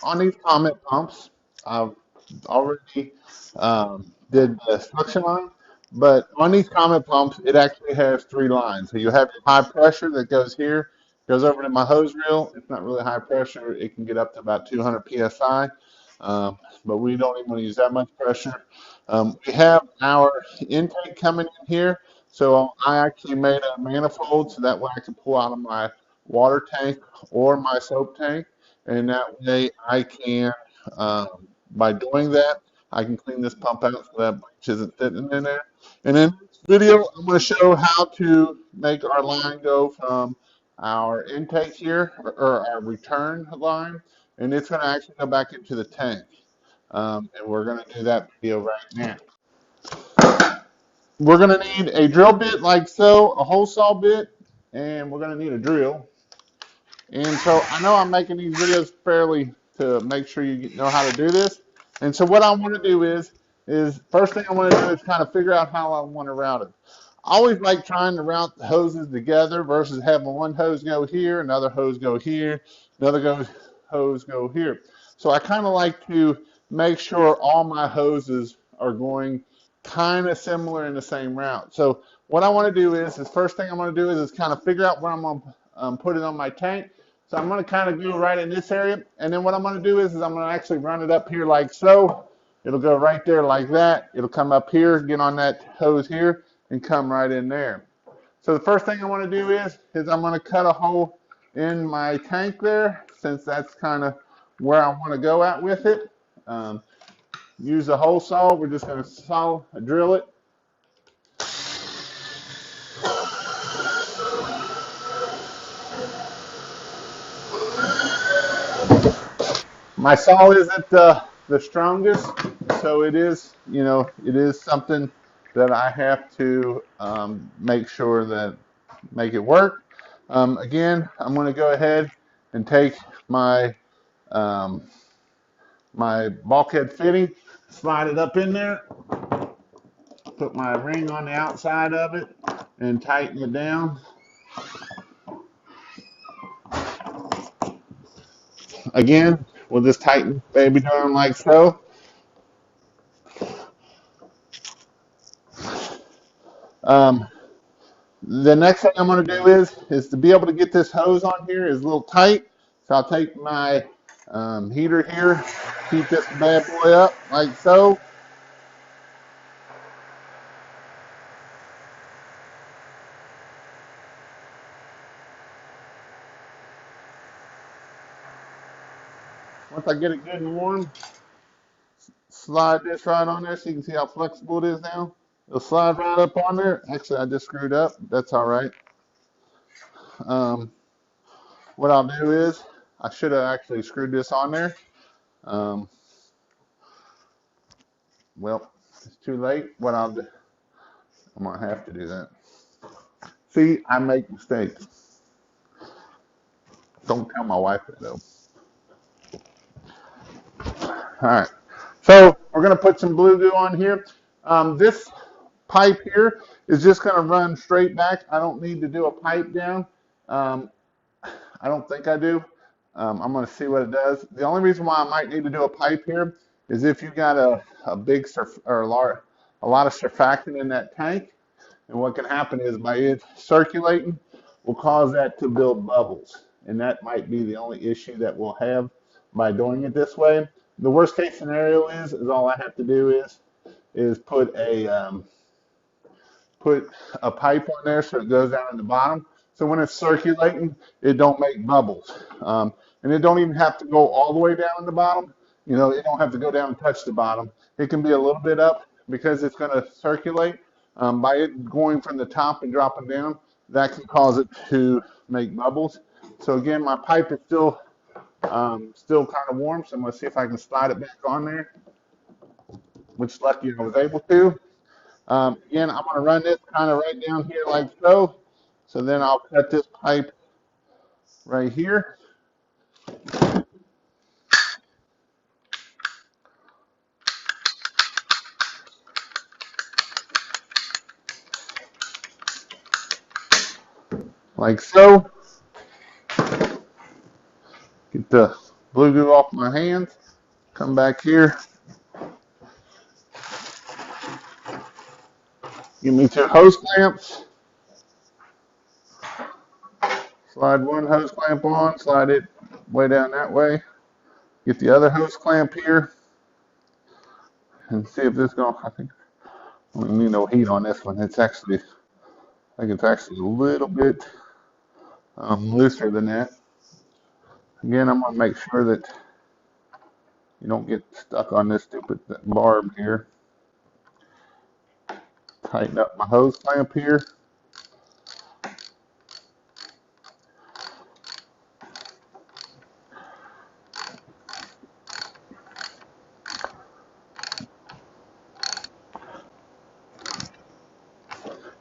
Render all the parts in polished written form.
On these Comet pumps, I've already did the suction line, but on these Comet pumps, it actually has three lines. So you have your high pressure that goes here, goes over to my hose reel. It's not really high pressure. It can get up to about 200 psi, but we don't even want to use that much pressure. We have our intake coming in here, so I actually made a manifold so that way I can pull out of my water tank or my soap tank, and that way I can, by doing that, I can clean this pump out so that bleach isn't sitting in there. And in this video, I'm going to show how to make our line go from our intake here, or our return line, and it's going to actually go back into the tank. And we're going to do that video right now. We're going to need a drill bit like so, a hole saw bit, and we're going to need a drill. And so I know I'm making these videos fairly to make sure you know how to do this. And so what I want to do is first thing I want to do is kind of figure out how I want to route it. I always like trying to route the hoses together versus having one hose go here, another hose go here, hose go here. So I kind of like to make sure all my hoses are going kind of similar in the same route. So what I want to do is first thing I'm going to do is kind of figure out where I'm going to put it on my tank. So I'm going to kind of go right in this area, and then what I'm going to do is I'm going to actually run it up here like so. It'll go right there like that. It'll come up here, get on that hose here, and come right in there. So the first thing I want to do is I'm going to cut a hole in my tank there, since that's kind of where I want to go at with it. Use a hole saw. We're just going to drill it. My saw isn't the strongest, so it is, it is something that I have to make sure that make it work. Again, I'm going to go ahead and take my my bulkhead fitting, slide it up in there, put my ring on the outside of it, and tighten it down. Again, we'll just tighten baby down like so. Um, the next thing I'm going to do is to be able to get this hose on here is a little tight. So I'll take my heater here, heat this bad boy up like so. Once I get it good and warm, slide this right on there so you can see how flexible it is now. It'll slide right up on there. Actually, I just screwed up. That's all right. Um, what I'll do is, I should have actually screwed this on there. Um, well, it's too late. What I'll do, I'm going to have to do that. See, I make mistakes. Don't tell my wife that, though. All right. So we're going to put some blue goo on here. This pipe here is just going to run straight back. I don't need to do a pipe down. Um, I don't think I do. I'm going to see what it does. The only reason why I might need to do a pipe here is if you've got a big or a lot of surfactant in that tank, and what can happen is by it circulating will cause that to build bubbles, and that might be the only issue that we'll have by doing it this way. The worst case scenario is all I have to do is put a pipe on there so it goes down in the bottom. So when it's circulating, it don't make bubbles. And it don't even have to go all the way down in the bottom. It don't have to go down and touch the bottom. It can be a little bit up because it's going to circulate. By it going from the top and dropping down, that can cause it to make bubbles. So again, my pipe is still kind of warm, so I'm going to see if I can slide it back on there, which lucky I was able to. Again, I'm going to run this kind of right down here like so. So then I'll cut this pipe right here. Like so. Get the Blue goo off my hands. Come back here. Give me 2 hose clamps. Slide one hose clamp on, slide it way down that way. Get the other hose clamp here and see if this going. I think we need no heat on this one. It's actually, I think it's actually a little bit looser than that. Again, I'm gonna make sure that you don't get stuck on this stupid barb here. Tighten up my hose clamp here.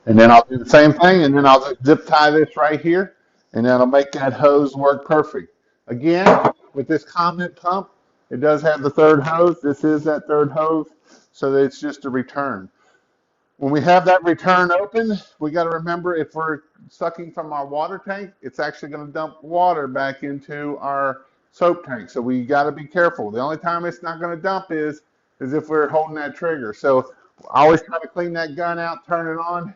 And then I'll do the same thing, and then I'll just zip tie this right here, and that'll make that hose work perfect. Again, with this Coment pump, it does have the third hose. This is that third hose, so that it's just a return. When we have that return open, we got to remember if we're sucking from our water tank, it's actually going to dump water back into our soap tank. So we got to be careful. The only time it's not going to dump is if we're holding that trigger. So I always try to clean that gun out, turn it on,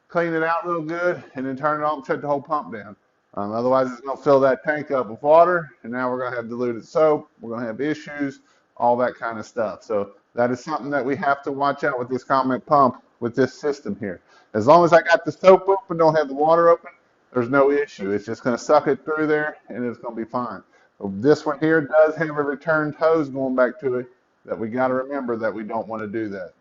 clean it out real good, and then turn it on and shut the whole pump down. Otherwise, it's going to fill that tank up with water, and now we're going to have diluted soap. We're going to have issues, all that kind of stuff. So that is something that we have to watch out with this Comet pump with this system here. As long as I got the soap open, don't have the water open, there's no issue. It's just going to suck it through there, and it's going to be fine. So this one here does have a returned hose going back to it that we got to remember that we don't want to do that.